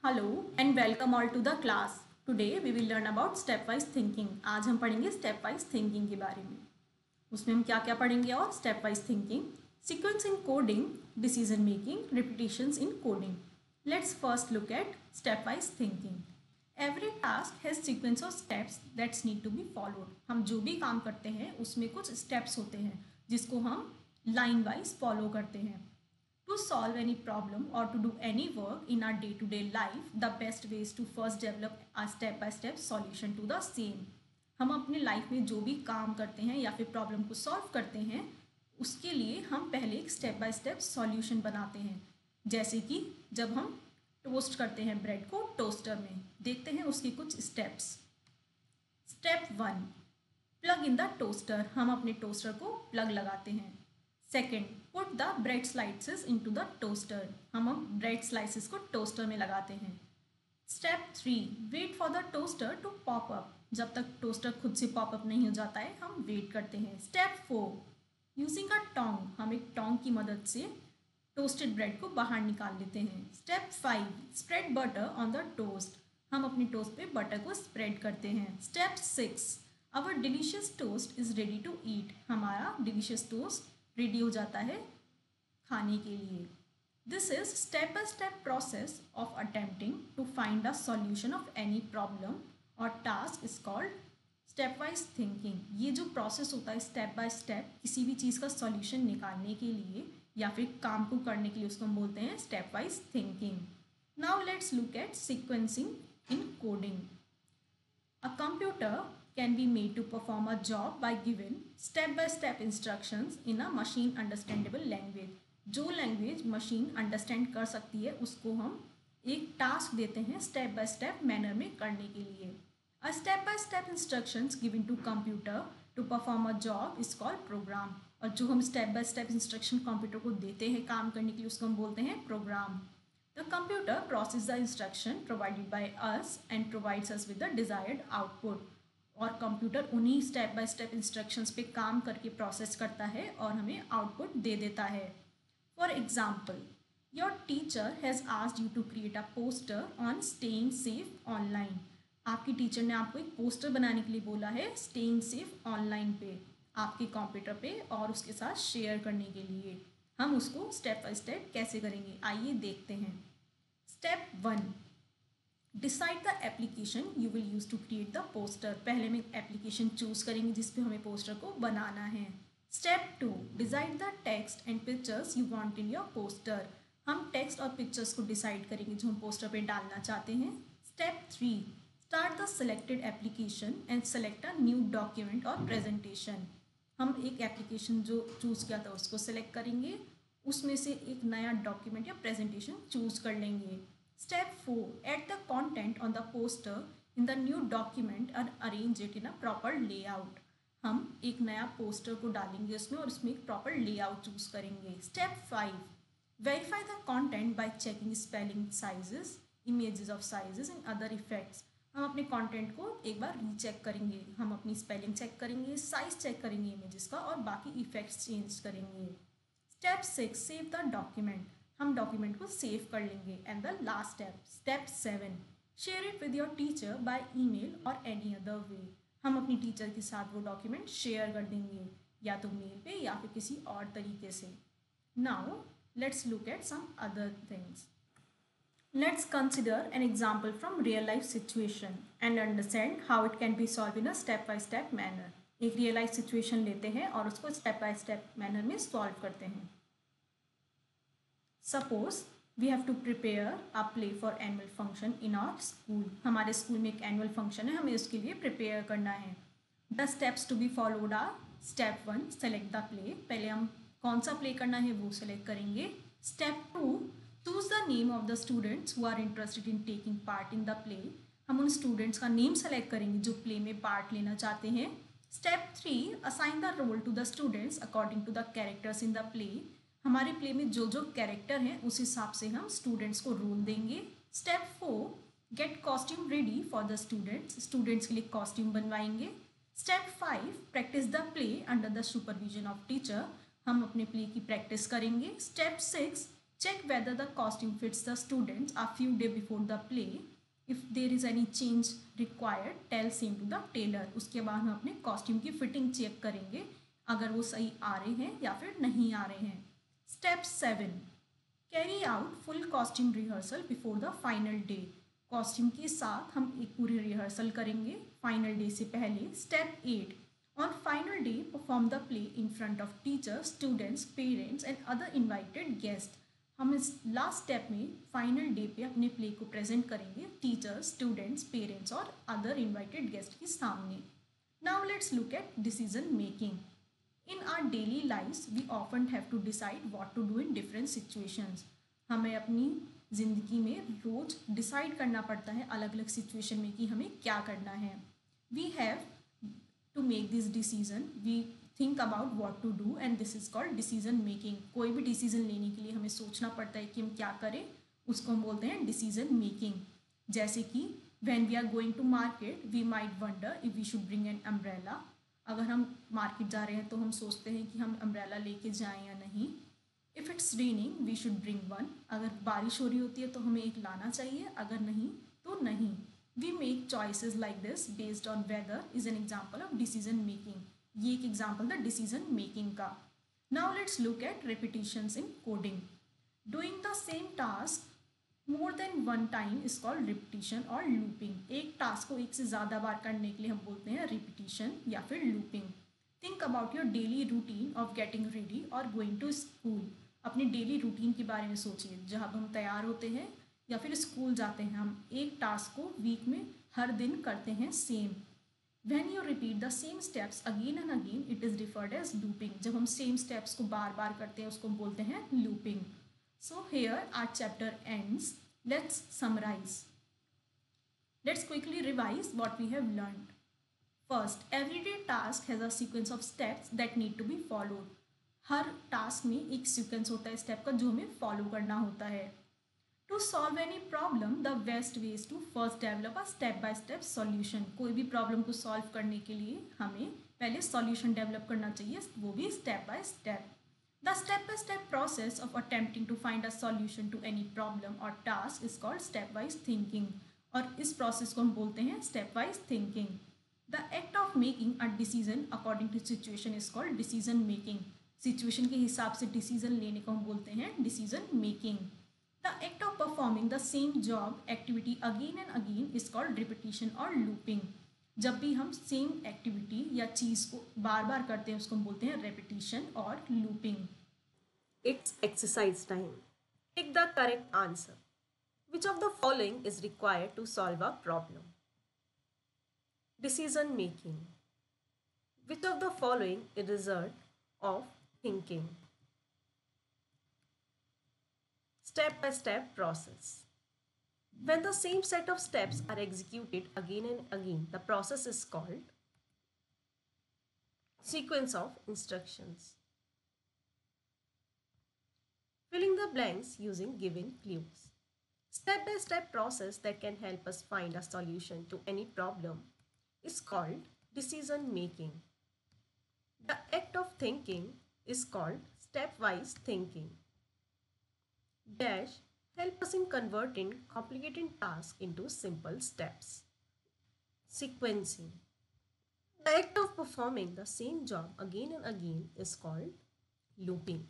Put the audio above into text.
Hello and welcome all to the class. Today we will learn about step wise thinking. आज हम पढ़ेंगे step wise thinking के बारे में। उसमें हम क्या क्या पढ़ेंगे और step wise thinking, sequence in coding, decision making, repetitions in coding. Let's first look at step wise thinking. Every task has sequence of steps that's need to be followed. हम जो भी काम करते हैं उसमें कुछ स्टेप्स होते हैं जिसको हम लाइन वाइज फॉलो करते हैं। To solve any problem or to do any work in our day-to-day life, the best way is to first develop a step-by-step solution to the same. हम अपने लाइफ में जो भी काम करते हैं या फिर प्रॉब्लम को सॉल्व करते हैं उसके लिए हम पहले एक स्टेप बाय स्टेप सॉल्यूशन बनाते हैं। जैसे कि जब हम टोस्ट करते हैं ब्रेड को टोस्टर में, देखते हैं उसके कुछ steps. Step 1, plug in the toaster. हम अपने टोस्टर को प्लग लगाते हैं। Second, put the bread slices into the toaster. हम ब्रेड स्लाइसेस को टोस्टर में लगाते हैं। Step 3, wait for the toaster to pop up. जब तक टोस्टर खुद से पॉप अप नहीं हो जाता है हम वेट करते हैं। Step 4, using a tong. हम एक टोंग की मदद से टोस्टेड ब्रेड को बाहर निकाल लेते हैं। Step 5, spread butter on the toast. हम अपने टोस्ट पे बटर को स्प्रेड करते हैं। Step 6, our delicious toast is ready to eat. हमारा डिलीशियस टोस्ट रेडी हो जाता है खाने के लिए। This is step by step process of attempting to find the solution of any problem और task is called step wise thinking. ये जो प्रोसेस होता है स्टेप बाय स्टेप किसी भी चीज़ का सॉल्यूशन निकालने के लिए या फिर काम को करने के लिए, उसको हम बोलते हैं step wise thinking. Now let's look eight sequencing in coding. A computer can be made to perform a job by given step-by-step instructions in a machine understandable language. जो लैंग्वेज मशीन अंडरस्टैंड कर सकती है उसको हम एक task देते हैं step by step manner में करने के लिए। A step by step instructions given to computer to perform a job is called program. और जो हम step by step instruction computer को देते हैं काम करने के लिए उसको हम बोलते हैं programme. The computer processes the instruction provided by us and provides us with the desired output. और कंप्यूटर उन्हीं स्टेप बाय स्टेप इंस्ट्रक्शंस पे काम करके प्रोसेस करता है और हमें आउटपुट दे देता है। For example, your teacher has asked you to create a poster on staying safe online. आपकी टीचर ने आपको एक पोस्टर बनाने के लिए बोला है स्टेइंग सेफ ऑनलाइन पे, आपके कंप्यूटर पे और उसके साथ शेयर करने के लिए। हम उसको स्टेप बाय स्टेप कैसे करेंगे आइए देखते हैं। Step 1, decide the application you will use to create the poster. पहले में एप्लीकेशन चूज़ करेंगे जिस पे हमें पोस्टर को बनाना है। Step 2, decide the text and pictures you want in your poster. हम टेक्स्ट और पिक्चर्स को डिसाइड करेंगे जो हम पोस्टर पे डालना चाहते हैं। Step 3, start the selected application and select a new document और प्रेजेंटेशन। हम एक एप्लीकेशन जो चूज़ किया था उसको सेलेक्ट करेंगे, उसमें से एक नया डॉक्यूमेंट या प्रेजेंटेशन चूज कर लेंगे। Step 4, add the content on the poster in the new document and arrange it in a proper layout. हम एक नया पोस्टर को डालेंगे उसमें और उसमें एक प्रॉपर लेआउट चूज करेंगे। Step 5, verify the content bye checking spelling sizes, images of sizes and other effects. हम अपने कंटेंट को एक बार रीचेक करेंगे, हम अपनी स्पेलिंग चेक करेंगे, साइज चेक करेंगे इमेजेस का और बाकी इफेक्ट्स चेंज करेंगे। Step 6, save the document. हम डॉक्यूमेंट को सेव कर लेंगे। And the last step, step 7, share it with your teacher by email और एनी अदर वे। हम अपनी टीचर के साथ वो डॉक्यूमेंट शेयर कर देंगे या तो मेल पे या फिर किसी और तरीके से। Now let's look at some other things. Let's consider an example from real life situation and understand how it can be solved in a step by step manner. एक रियल लाइफ सिचुएशन लेते हैं और उसको step by step manner में solve करते हैं। Suppose we have to prepare a play for annual function in our school. हमारे school में एक एनुअल फंक्शन है, हमें उसके लिए प्रिपेयर करना है। The steps to be followed are step 1, select the play. पहले हम कौन सा प्ले करना है वो सेलेक्ट करेंगे। Step 2, choose the name of the students who are interested in taking part in the play. हम उन स्टूडेंट्स का नेम सेलेक्ट करेंगे जो प्ले में पार्ट लेना चाहते हैं। Step 3, assign the role to the students according to the characters in the play. हमारे प्ले में जो जो कैरेक्टर हैं उस हिसाब से हम स्टूडेंट्स को रोल देंगे। Step 4, get costume ready for the students. Students के लिए कॉस्ट्यूम बनवाएंगे। Step 5, practice the play under the supervision of teacher. हम अपने प्ले की प्रैक्टिस करेंगे। Step 6, Check whether the costume fits the students a few days before the play. If there is any change required, tell same to the tailor. उसके बाद हम अपने costume की fitting check करेंगे अगर वो सही आ रहे हैं या फिर नहीं आ रहे हैं. Step 7, carry out full costume rehearsal before the final day. Costume के साथ हम एक पूरी रिहर्सल करेंगे फाइनल डे से पहले. Step 8, on final day perform the play in front of teachers, students, parents and other invited guest. हम इस लास्ट स्टेप में फाइनल डे पे अपने प्ले को प्रेजेंट करेंगे टीचर्स, स्टूडेंट्स, पेरेंट्स और अदर इन्वाइटेड गेस्ट के सामने. Now let's look at decision making. In our daily lifes we often have to decide what to do in different situations. हमें अपनी ज़िंदगी में रोज़ डिसाइड करना पड़ता है अलग अलग सिचुएशन में कि हमें क्या करना है. We have to make this decision, we think about what to do and this is called decision making. कोई भी डिसीजन लेने के लिए हमें सोचना पड़ता है कि हम क्या करें, उसको हम बोलते हैं डिसीजन मेकिंग. जैसे कि when we are going to market we might wonder if we should bring an umbrella. अगर हम मार्केट जा रहे हैं तो हम सोचते हैं कि हम अम्ब्रेला लेके जाएं या नहीं. If it's raining we should bring one. अगर बारिश हो रही होती है तो हमें एक लाना चाहिए, अगर नहीं तो नहीं. We make choices like this based on weather is an example of decision making. ये एक एग्जाम्पल था डिसीजन मेकिंग का. Now let's look at repetitions in coding. Doing the same task more than one time is called repetition और looping. एक task को एक से ज़्यादा बार करने के लिए हम बोलते हैं रिपीटिशन या फिर looping. Think about your daily routine of getting ready और गोइंग टू स्कूल. अपने डेली रूटीन के बारे में सोचिए. जब हम तैयार होते हैं या फिर स्कूल जाते हैं, हम एक टास्क को वीक में हर दिन करते हैं same. When you repeat the same steps again and again, it is referred as looping. जब हम same steps को बार बार करते हैं उसको बोलते हैं looping. So here our chapter ends. Let's summarize. Let's quickly revise what we have learned. First, everyday task has a sequence of steps that need to be followed. Her task में एक sequence होता है step का जो हमें follow करना होता है. To solve any problem, the best way is to first develop a step-by-step solution. कोई भी problem को solve करने के लिए हमें पहले solution develop करना चाहिए, वो भी step by step. The step-by-step process of attempting to find a solution to any problem or task is called step-wise thinking. और इस process को हम बोलते हैं step-wise thinking. The act of making a decision according to situation is called decision making. Situation के हिसाब से decision लेने को हम बोलते हैं decision making. The act of performing the same job activity again and again is called repetition or looping. जब भी हम सेम एक्टिविटी या चीज़ को बार बार करते हैं उसको हम बोलते हैं repetition और looping. It's exercise time. Pick the correct answer. Which of the following is required to solve a problem? Decision making. Which of the following is a result of thinking? Step-by-step process. When the same set of steps are executed again and again, the process is called sequence of instructions. Filling the blanks using given clues. Step-by-step process that can help us find a solution to any problem is called decision making. The act of thinking is called stepwise thinking. Dash help us in converting complicated tasks into simple steps. Sequencing. The act of performing the same job again and again is called looping.